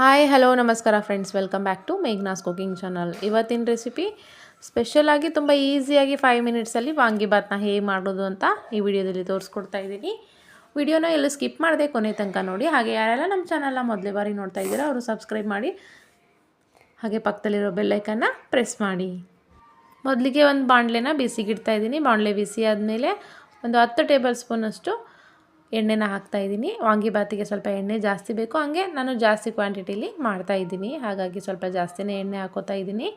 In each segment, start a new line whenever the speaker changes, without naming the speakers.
Hi hello ನಮಸ್ಕಾರ friends, welcome back to Meghna's cooking channel. ಇವತ್ತಿನ recipe ಸ್ಪೆಷಲಾಗಿ ತುಂಬ ಈಸಿಯಾಗಿ 5 ಮಿನಿಟ್ಸಲ್ಲಿ ವಾಂಗಿಬಾತ್ನ ಹೇಗೆ ಮಾಡೋದು ಅಂತ ಈ ವಿಡಿಯೋದಲ್ಲಿ ತೋರಿಸ್ಕೊಡ್ತಾ ಇದ್ದೀನಿ. ವಿಡಿಯೋನ ಎಲ್ಲೂ ಸ್ಕಿಪ್ ಮಾಡದೆ ಕೊನೆ ತನಕ ನೋಡಿ. ಹಾಗೆ ಯಾರೆಲ್ಲ ನಮ್ಮ ಚಾನಲ್ನ ಮೊದಲೇ ಬಾರಿ ನೋಡ್ತಾ ಇದ್ದೀರಾ ಅವರು ಸಬ್ಸ್ಕ್ರೈಬ್ ಮಾಡಿ, ಹಾಗೆ ಪಕ್ಕದಲ್ಲಿರೋ ಬೆಲ್ಲೈಕನ್ನ ಪ್ರೆಸ್ ಮಾಡಿ. ಮೊದಲಿಗೆ ಒಂದು ಬಾಣಲೆನ ಬಿಸಿಗಿಡ್ತಾ ಇದ್ದೀನಿ. ಬಾಣಲೆ ಬಿಸಿ ಆದಮೇಲೆ ಒಂದು 10 ಟೇಬಲ್ ಸ್ಪೂನಷ್ಟು ಎಣ್ಣೆನ ಹಾಕ್ತಾಯಿದ್ದೀನಿ. ವಾಂಗಿಬಾತಿಗೆ ಸ್ವಲ್ಪ ಎಣ್ಣೆ ಜಾಸ್ತಿ ಬೇಕು, ಹಾಗೆ ನಾನು ಜಾಸ್ತಿ ಕ್ವಾಂಟಿಟಿಲಿ ಮಾಡ್ತಾಯಿದ್ದೀನಿ, ಹಾಗಾಗಿ ಸ್ವಲ್ಪ ಜಾಸ್ತಿನೇ ಎಣ್ಣೆ ಹಾಕೋತಾ ಇದ್ದೀನಿ.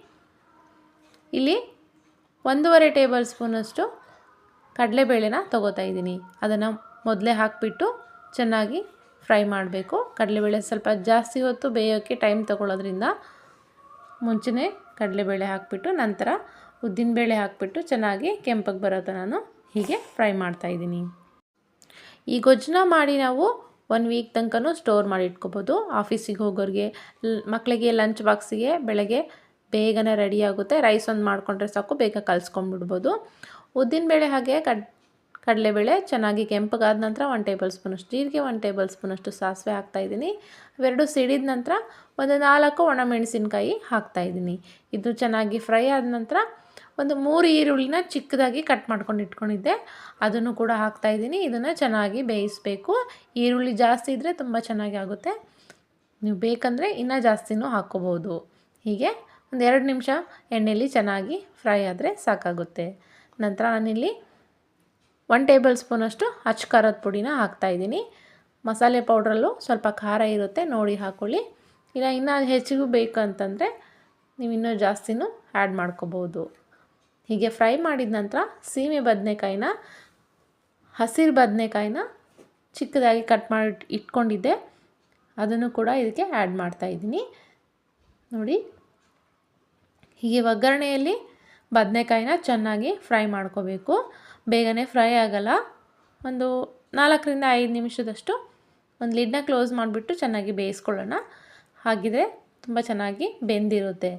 ಇಲ್ಲಿ 1.5 ಟೇಬಲ್ ಸ್ಪೂನಷ್ಟು ಕಡಲೆಬೇಳೆನ ತೊಗೋತಾ ಇದ್ದೀನಿ. ಅದನ್ನು ಮೊದಲೇ ಹಾಕಿಬಿಟ್ಟು ಚೆನ್ನಾಗಿ ಫ್ರೈ ಮಾಡಬೇಕು. ಕಡಲೆಬೇಳೆ ಸ್ವಲ್ಪ ಜಾಸ್ತಿ ಹೊತ್ತು ಬೇಯೋಕ್ಕೆ ಟೈಮ್ ತೊಗೊಳ್ಳೋದ್ರಿಂದ ಮುಂಚೆನೇ ಕಡಲೆಬೇಳೆ ಹಾಕಿಬಿಟ್ಟು ನಂತರ ಉದ್ದಿನಬೇಳೆ ಹಾಕಿಬಿಟ್ಟು ಚೆನ್ನಾಗಿ ಕೆಂಪಗೆ ಬರೋದು ನಾನು ಹೀಗೆ ಫ್ರೈ ಮಾಡ್ತಾಯಿದ್ದೀನಿ. ಈ ಗೊಜ್ಜನ್ನ ಮಾಡಿ ನಾವು 1 ವೀಕ್ ತನಕ ಸ್ಟೋರ್ ಮಾಡಿ ಇಟ್ಕೋಬೋದು. ಆಫೀಸಿಗೆ ಹೋಗೋರಿಗೆ, ಮಕ್ಕಳಿಗೆ ಲಂಚ್ ಬಾಕ್ಸಿಗೆ ಬೆಳಗ್ಗೆ ಬೇಗನೆ ರೆಡಿ ಆಗುತ್ತೆ. ರೈಸ್ ಒಂದು ಮಾಡಿಕೊಂಡ್ರೆ ಸಾಕು, ಬೇಗ ಕಲಿಸ್ಕೊಂಡ್ಬಿಡ್ಬೋದು. ಉದ್ದಿನಬೇಳೆ ಹಾಗೆ ಕಡಲೆಬೇಳೆ ಚೆನ್ನಾಗಿ ಕೆಂಪಗಾದ ನಂತರ 1 ಟೇಬಲ್ ಸ್ಪೂನಷ್ಟು ಜೀರಿಗೆ, 1 ಟೇಬಲ್ ಸ್ಪೂನಷ್ಟು ಸಾಸಿವೆ ಹಾಕ್ತಾಯಿದ್ದೀನಿ. ಇವೆರಡು ಸಿಡಿದ ನಂತರ ಒಂದು 4 ಒಣಮೆಣಸಿನ್ಕಾಯಿ ಹಾಕ್ತಾಯಿದ್ದೀನಿ. ಇದು ಚೆನ್ನಾಗಿ ಫ್ರೈ ಆದ ನಂತರ ಒಂದು 3 ಈರುಳ್ಳಿನ ಚಿಕ್ಕದಾಗಿ ಕಟ್ ಮಾಡ್ಕೊಂಡು ಇಟ್ಕೊಂಡಿದ್ದೆ, ಅದನ್ನು ಕೂಡ ಹಾಕ್ತಾಯಿದ್ದೀನಿ. ಇದನ್ನು ಚೆನ್ನಾಗಿ ಬೇಯಿಸಬೇಕು. ಈರುಳ್ಳಿ ಜಾಸ್ತಿ ಇದ್ದರೆ ತುಂಬ ಚೆನ್ನಾಗಿ ಆಗುತ್ತೆ, ನೀವು ಬೇಕಂದರೆ ಇನ್ನೂ ಜಾಸ್ತಿನೂ ಹಾಕ್ಕೋಬೋದು. ಹೀಗೆ ಒಂದು 2 ನಿಮಿಷ ಎಣ್ಣೆಯಲ್ಲಿ ಚೆನ್ನಾಗಿ ಫ್ರೈ ಆದರೆ ಸಾಕಾಗುತ್ತೆ. ನಂತರ ನಾನಿಲ್ಲಿ 1 ಟೇಬಲ್ ಸ್ಪೂನಷ್ಟು ಅಚ್ಚ ಖಾರದ ಪುಡಿನ ಹಾಕ್ತಾಯಿದ್ದೀನಿ. ಮಸಾಲೆ ಪೌಡ್ರಲ್ಲೂ ಸ್ವಲ್ಪ ಖಾರ ಇರುತ್ತೆ, ನೋಡಿ ಹಾಕ್ಕೊಳ್ಳಿ. ಇಲ್ಲ ಇನ್ನೂ ಹೆಚ್ಚಿಗೂ ಬೇಕಂತಂದರೆ ನೀವು ಇನ್ನೂ ಜಾಸ್ತಿನೂ ಆ್ಯಡ್ ಮಾಡ್ಕೋಬೋದು. ಹೀಗೆ ಫ್ರೈ ಮಾಡಿದ ನಂತರ ಸೀಮೆ ಬದನೆಕಾಯಿನ, ಹಸಿರು ಬದನೆಕಾಯಿನ ಚಿಕ್ಕದಾಗಿ ಕಟ್ ಮಾಡಿ ಇಟ್ಕೊಂಡಿದ್ದೆ, ಅದನ್ನು ಕೂಡ ಇದಕ್ಕೆ ಆ್ಯಡ್ ಮಾಡ್ತಾಯಿದ್ದೀನಿ. ನೋಡಿ, ಹೀಗೆ ಒಗ್ಗರಣೆಯಲ್ಲಿ ಬದನೆಕಾಯಿನ ಚೆನ್ನಾಗಿ ಫ್ರೈ ಮಾಡ್ಕೋಬೇಕು. ಬೇಗನೆ ಫ್ರೈ ಆಗೋಲ್ಲ. ಒಂದು 4 ರಿಂದ 5 ನಿಮಿಷದಷ್ಟು ಒಂದು ಲಿಡ್ನ ಕ್ಲೋಸ್ ಮಾಡಿಬಿಟ್ಟು ಚೆನ್ನಾಗಿ ಬೇಯಿಸ್ಕೊಳ್ಳೋಣ. ಹಾಗಿದ್ರೆ ತುಂಬ ಚೆನ್ನಾಗಿ ಬೆಂದಿರುತ್ತೆ.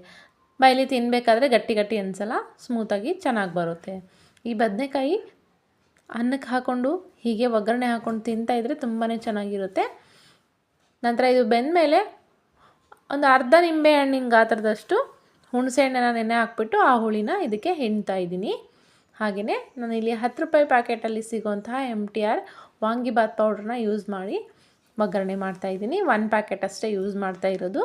ಬಾಯಲ್ಲಿ ತಿನ್ನಬೇಕಾದ್ರೆ ಗಟ್ಟಿ ಗಟ್ಟಿ ಅನಿಸಲ್ಲ, ಸ್ಮೂತಾಗಿ ಚೆನ್ನಾಗಿ ಬರುತ್ತೆ. ಈ ಬದನೆಕಾಯಿ ಅನ್ನಕ್ಕೆ ಹಾಕ್ಕೊಂಡು ಹೀಗೆ ಒಗ್ಗರಣೆ ಹಾಕ್ಕೊಂಡು ತಿಂತಾಯಿದ್ರೆ ತುಂಬಾ ಚೆನ್ನಾಗಿರುತ್ತೆ. ನಂತರ ಇದು ಬೆಂದಮೇಲೆ ಒಂದು ಅರ್ಧ ನಿಂಬೆ ಹಣ್ಣಿನ ಗಾತ್ರದಷ್ಟು ಹುಣಸೆ ಹಣ್ಣನ್ನು ನೆನೆ ಹಾಕ್ಬಿಟ್ಟು ಆ ಹುಳಿನ ಇದಕ್ಕೆ ಹಿಂಡ್ತಾ ಇದ್ದೀನಿ. ಹಾಗೆಯೇ ನಾನಿಲ್ಲಿ 10 ರೂಪಾಯಿ ಪ್ಯಾಕೆಟಲ್ಲಿ ಸಿಗೋಂತಹ MTR ವಾಂಗಿಬಾತ್ ಪೌಡ್ರನ್ನ ಯೂಸ್ ಮಾಡಿ ಒಗ್ಗರಣೆ ಮಾಡ್ತಾಯಿದ್ದೀನಿ. 1 ಪ್ಯಾಕೆಟ್ ಅಷ್ಟೇ ಯೂಸ್ ಮಾಡ್ತಾ ಇರೋದು.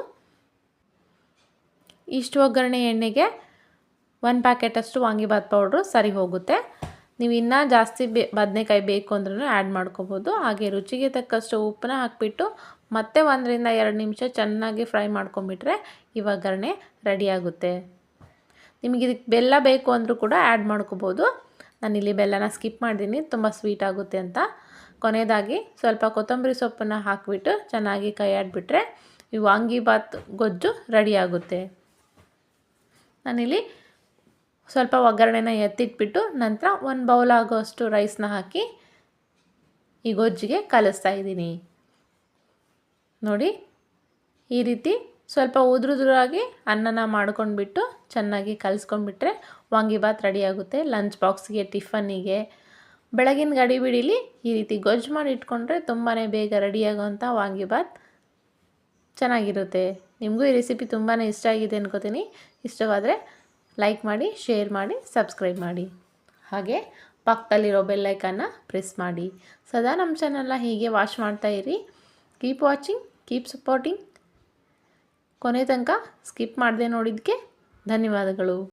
ಇಷ್ಟು ಒಗ್ಗರಣೆ ಎಣ್ಣೆಗೆ 1 ಪ್ಯಾಕೆಟಷ್ಟು ವಾಂಗಿಬಾತ್ ಪೌಡ್ರು ಸರಿ ಹೋಗುತ್ತೆ. ನೀವು ಇನ್ನೂ ಜಾಸ್ತಿ ಬದನೆಕಾಯಿ ಬೇಕು ಅಂದ್ರೂ ಆ್ಯಡ್ ಮಾಡ್ಕೋಬೋದು. ಹಾಗೆ ರುಚಿಗೆ ತಕ್ಕಷ್ಟು ಉಪ್ಪನ್ನ ಹಾಕಿಬಿಟ್ಟು ಮತ್ತೆ 1 ರಿಂದ 2 ನಿಮಿಷ ಚೆನ್ನಾಗಿ ಫ್ರೈ ಮಾಡ್ಕೊಂಬಿಟ್ರೆ ಈ ಒಗ್ಗರಣೆ ರೆಡಿಯಾಗುತ್ತೆ. ನಿಮಗೆ ಇದಕ್ಕೆ ಬೆಲ್ಲ ಬೇಕು ಅಂದರೂ ಕೂಡ ಆ್ಯಡ್ ಮಾಡ್ಕೋಬೋದು. ನಾನಿಲ್ಲಿ ಬೆಲ್ಲನ ಸ್ಕಿಪ್ ಮಾಡಿದ್ದೀನಿ, ತುಂಬ ಸ್ವೀಟ್ ಆಗುತ್ತೆ ಅಂತ. ಕೊನೆಯದಾಗಿ ಸ್ವಲ್ಪ ಕೊತ್ತಂಬರಿ ಸೊಪ್ಪನ್ನು ಹಾಕಿಬಿಟ್ಟು ಚೆನ್ನಾಗಿ ಕೈ ಆಡಿಬಿಟ್ರೆ ಈ ವಾಂಗಿಬಾತ್ ಗೊಜ್ಜು ರೆಡಿಯಾಗುತ್ತೆ. ನಾನಿಲ್ಲಿ ಸ್ವಲ್ಪ ಒಗ್ಗರಣೆನ ಎತ್ತಿಟ್ಬಿಟ್ಟು ನಂತರ 1 ಬೌಲ್ ಆಗೋಷ್ಟು ರೈಸ್ನ ಹಾಕಿ ಈ ಗೊಜ್ಜಿಗೆ ಕಲಿಸ್ತಾ ಇದ್ದೀನಿ. ನೋಡಿ, ಈ ರೀತಿ ಸ್ವಲ್ಪ ಉದುರುದುರಾಗಿ ಅನ್ನನ ಮಾಡ್ಕೊಂಡ್ಬಿಟ್ಟು ಚೆನ್ನಾಗಿ ಕಲಿಸ್ಕೊಂಡ್ಬಿಟ್ರೆ ವಾಂಗಿಬಾತ್ ರೆಡಿಯಾಗುತ್ತೆ. ಲಂಚ್ ಬಾಕ್ಸಿಗೆ, ಟಿಫನ್ನಿಗೆ, ಬೆಳಗಿನ ಗಡಿಬಿಡಿಲಿ ಈ ರೀತಿ ಗೊಜ್ಜು ಮಾಡಿ ಇಟ್ಕೊಂಡ್ರೆ ತುಂಬಾ ಬೇಗ ರೆಡಿಯಾಗೋವಂಥ ವಾಂಗಿಬಾತ್ ಚೆನ್ನಾಗಿರುತ್ತೆ. ನಿಮಗೂ ಈ ರೆಸಿಪಿ ತುಂಬಾ ಇಷ್ಟ ಆಗಿದೆ ಅನ್ಕೋತೀನಿ. ಇಷ್ಟವಾದರೆ ಲೈಕ್ ಮಾಡಿ, ಶೇರ್ ಮಾಡಿ, ಸಬ್ಸ್ಕ್ರೈಬ್ ಮಾಡಿ. ಹಾಗೆ ಪಕ್ಕದಲ್ಲಿರೋ ಬೆಲ್ಲೈಕನ್ನ ಪ್ರೆಸ್ ಮಾಡಿ. ಸದಾ ನಮ್ಮ ಚಾನಲ್ನ ಹೀಗೆ ವಾಚ್ ಮಾಡ್ತಾಯಿರಿ. Keep watching, keep supporting. ಕೊನೆ ತನಕ ಸ್ಕಿಪ್ ಮಾಡದೆ ನೋಡಿದ್ದಕ್ಕೆ ಧನ್ಯವಾದಗಳು.